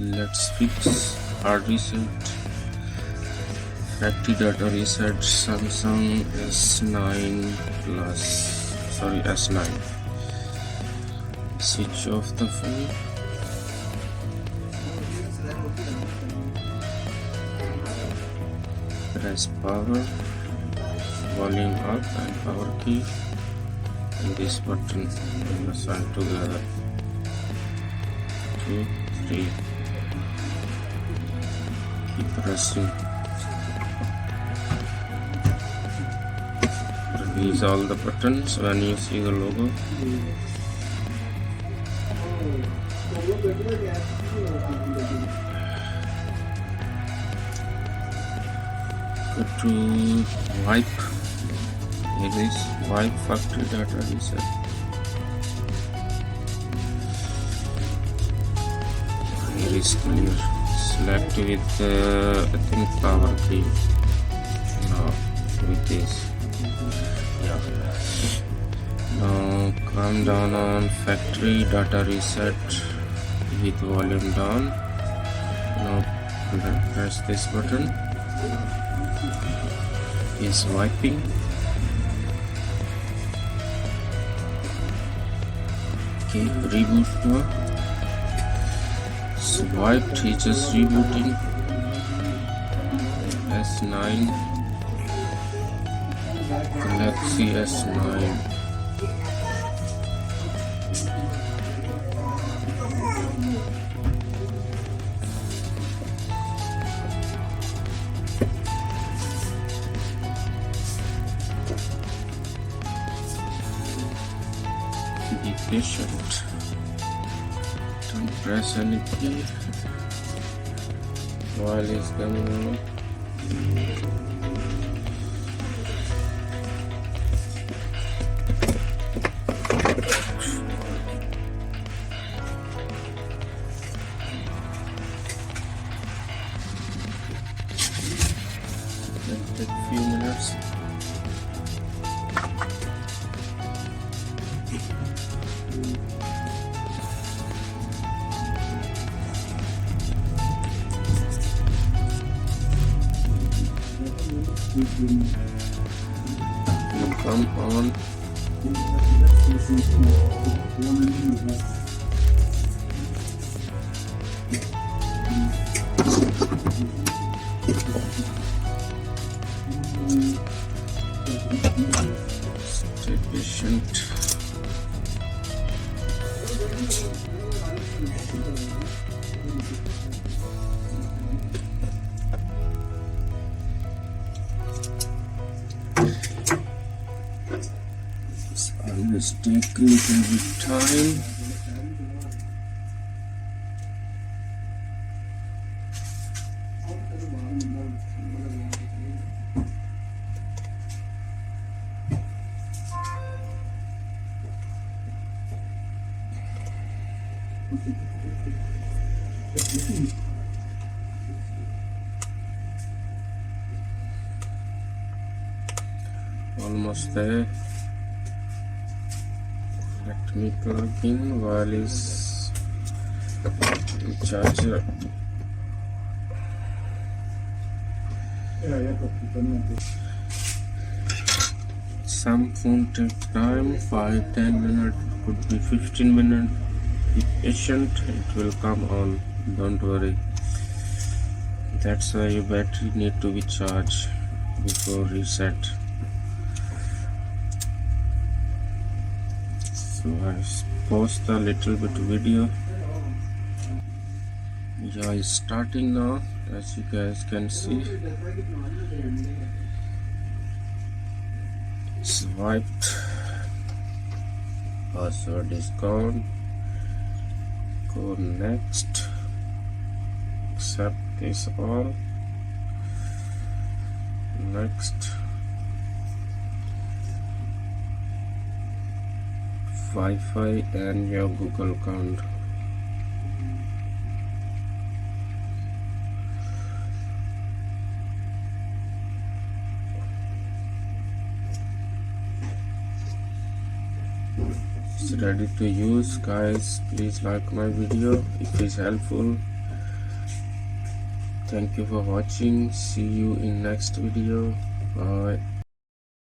Let's fix hard reset. Factory data reset Samsung S9 plus, sorry, S9. Switch off the phone. Press power, volume up and power key, and this button press on together. 2, 3. Keep pressing. Release all the buttons when you see the logo. Go to wipe. Here is wipe factory data reset. Here is clear. Select with I think power key. No, with this. Yeah. Now come down on factory data reset with volume down. Now press this button. Is wiping. Okay, reboot now. Swiped, he just rebooting. S9 Galaxy S9. Be patient. Don't press any key while it's coming on. It'll take a few minutes. Come on. Stay patient. Always take a little bit time. Almost there. Let me plug in while is the charger. Some phone take time, 5-10 minutes, could be 15 minutes. Be patient, it will come on, don't worry. That's why your battery need to be charged before reset. So I paused a little bit video. Yeah, it's starting now, as you guys can see. Swiped. Password is gone. Go next. Accept this all. Next. Wi-Fi and your Google account. It's ready to use, guys. Please like my video if it's helpful. Thank you for watching. See you in next video. Bye.